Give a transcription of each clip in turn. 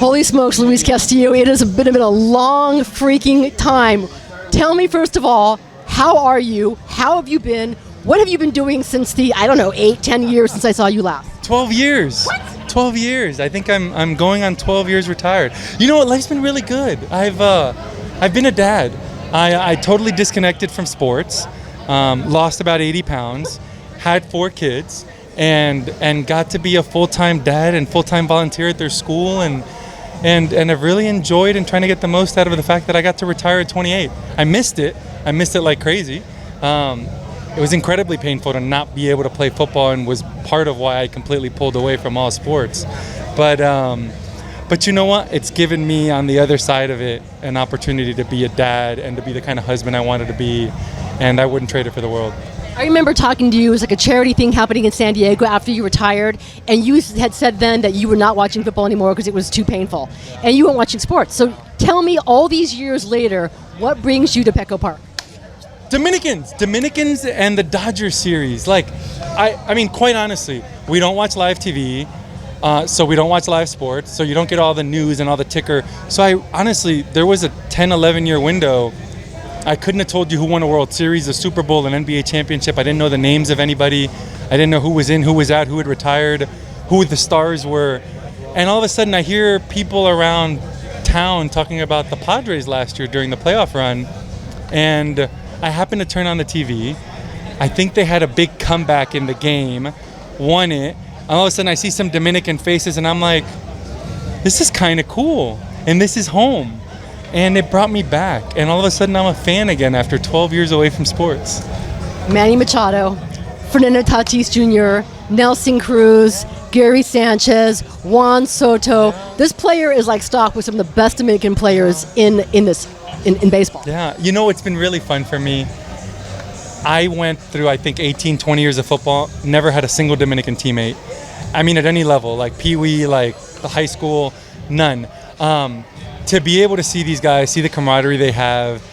Holy smokes, Luis Castillo, it has been a long freaking time. Tell me, first of all, how are you? How have you been? What have you been doing since the, 8, 10 years since I saw you last? 12 years. What? 12 years. I think I'm going on 12 years retired. You know what? Life's been really good. I've been a dad. I totally disconnected from sports, lost about 80 pounds, had 4 kids, and got to be a full-time dad and full-time volunteer at their school, and I've really enjoyed and trying to get the most out of the fact that I got to retire at 28. I missed it like crazy. It was incredibly painful to not be able to play football, and was part of why I completely pulled away from all sports. But you know what? It's given me, on the other side of it, an opportunity to be a dad and to be the kind of husband I wanted to be, and I wouldn't trade it for the world. I remember talking to you. It was like a charity thing happening in San Diego after you retired, and you had said then that you were not watching football anymore because it was too painful, and you weren't watching sports. So tell me, all these years later, what brings you to Petco Park? Dominicans and the Dodgers series. Like, I mean, quite honestly, we don't watch live TV, so we don't watch live sports, so you don't get all the news and all the ticker. So honestly, there was a 10, 11-year window. I couldn't have told you who won a World Series, a Super Bowl, an NBA championship. I didn't know the names of anybody. I didn't know who was in, who was out, who had retired, who the stars were. And all of a sudden, I hear people around town talking about the Padres last year during the playoff run, and I happened to turn on the TV. I think they had a big comeback in the game, won it, and all of a sudden I see some Dominican faces, and I'm like, this is kind of cool, and this is home. And it brought me back, and all of a sudden I'm a fan again after 12 years away from sports. Manny Machado, Fernando Tatis Jr., Nelson Cruz, Gary Sanchez, Juan Soto. This player is like stocked with some of the best Dominican players in baseball. Yeah, you know, it's been really fun for me. I went through, I think, 18, 20 years of football, never had a single Dominican teammate. I mean, at any level, like Pee-wee, like the high school, none. To be able to see these guys, see the camaraderie they have,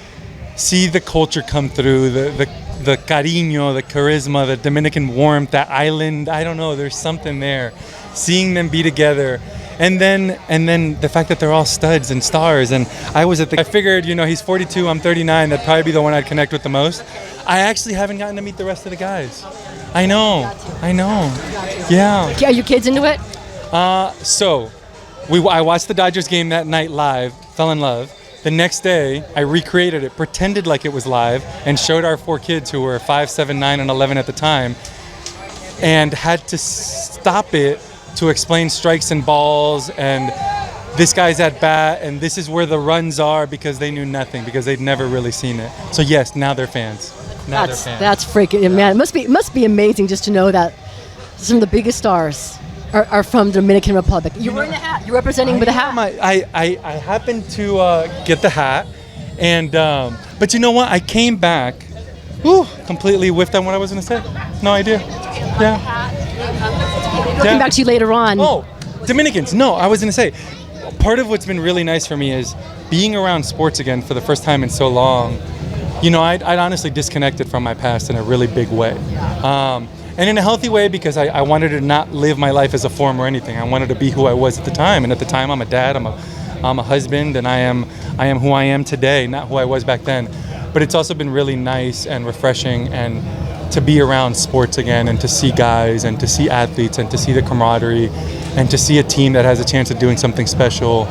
see the culture come through, the cariño, the charisma, the Dominican warmth, that island, I don't know, there's something there. Seeing them be together. And then the fact that they're all studs and stars. And I figured, you know, he's 42, I'm 39, that'd probably be the one I'd connect with the most. I actually haven't gotten to meet the rest of the guys. I know. Yeah. Are your kids into it? I watched the Dodgers game that night live, fell in love. The next day, I recreated it, pretended like it was live, and showed our 4 kids who were 5, 7, 9, and 11 at the time, and had to stop it to explain strikes and balls, and this guy's at bat, and this is where the runs are, because they knew nothing, because they'd never really seen it. So yes, now they're fans. That's freaking, man. It must be amazing just to know that some of the biggest stars are from the Dominican Republic. You're wearing the hat. You're representing with a hat. I happened to get the hat, and but you know what? I came back, completely whiffed on what I was going to say. No idea. Yeah. Coming back to you later on. Oh, Dominicans. No, I was going to say, part of what's been really nice for me is being around sports again for the first time in so long. You know, I'd honestly disconnected from my past in a really big way. And in a healthy way, because I wanted to not live my life as a form or anything. I wanted to be who I was at the time. And at the time, I'm a dad, I'm a husband, and I am who I am today, not who I was back then. But it's also been really nice and refreshing, and to be around sports again, and to see guys, and to see athletes, and to see the camaraderie, and to see a team that has a chance of doing something special.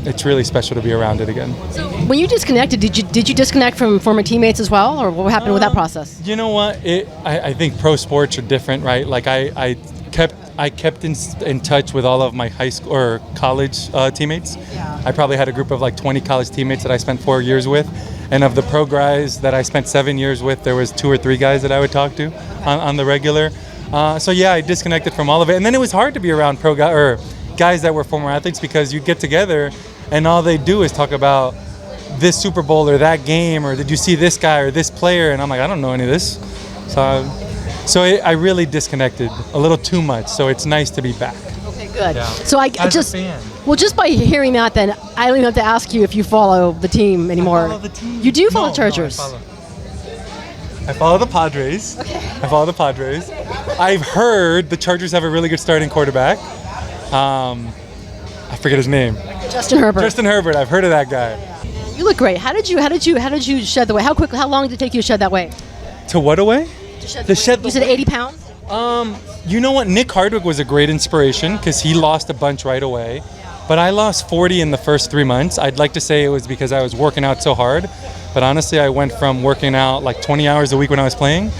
It's really special to be around it again. So when you disconnected, did you disconnect from former teammates as well, or what happened with that process? You know what? I think pro sports are different, right? Like I kept in touch with all of my high school or college teammates. Yeah. I probably had a group of like 20 college teammates that I spent 4 years with, and of the pro guys that I spent 7 years with, there was 2 or 3 guys that I would talk to on the regular. So yeah, I disconnected from all of it, and then it was hard to be around pro guys or guys that were former athletes, because you get together and all they do is talk about this Super Bowl or that game, or did you see this guy or this player, and I'm like, I don't know any of this. So I really disconnected a little too much, so it's nice to be back. Okay, good. Yeah. So just by hearing that, then I don't even have to ask you if you follow the team anymore. I follow the team. You do follow Chargers. No, I follow the Padres. Okay. I follow the Padres. I've heard the Chargers have a really good starting quarterback. I forget his name. Justin Herbert. Justin Herbert. I've heard of that guy. You look great. How did you shed the weight? How long did it take you to shed that weight? To what away? You said 80 pounds? You know what? Nick Hardwick was a great inspiration because he lost a bunch right away. But I lost 40 in the first 3 months. I'd like to say it was because I was working out so hard. But honestly, I went from working out like 20 hours a week when I was playing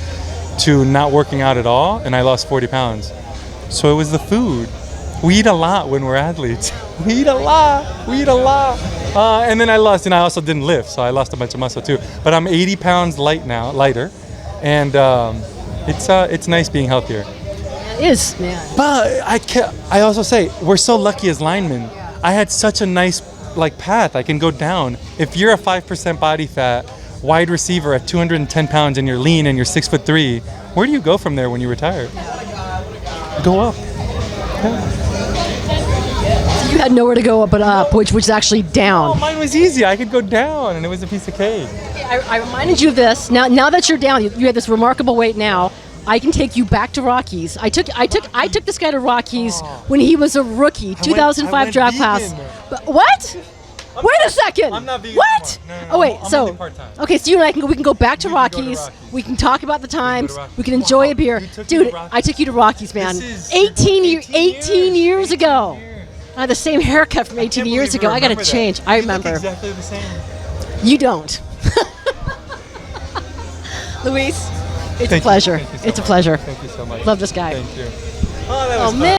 to not working out at all, and I lost 40 pounds. So it was the food. We eat a lot when we're athletes. We eat a lot. And then I also didn't lift, so I lost a bunch of muscle too. But I'm 80 pounds lighter, and it's nice being healthier. It is, man. But I also say we're so lucky as linemen. I had such a nice path. I can go down. If you're a 5% body fat wide receiver at 210 pounds and you're lean and you're 6'3", where do you go from there when you retire? Go up. You had nowhere to go but up, which was actually down. Oh, mine was easy. I could go down, and it was a piece of cake. I reminded you of this. Now that you're down, you have this remarkable weight now. I can take you back to Rockies. I took this guy to Rockies when he was a rookie, 2005 draft class. But what? Wait a second. I'm not vegan What? anymore. No, Oh wait. I'm So only part-time. okay, so you and I we can go back to Rockies. Rockies. We can talk about the times. Rockies. We can enjoy a beer. You took me Dude, to Rockies. I took you to Rockies, man. This is 18 years ago. I had the same haircut from 18 can't years believe you ago. I got to remember that. change. I You look remember. exactly the same. You don't. Luis, it's a Thank you. pleasure. Thank you so It's a much. pleasure. Thank you so much. Love this guy. Thank you. Oh, that was Oh fun. man.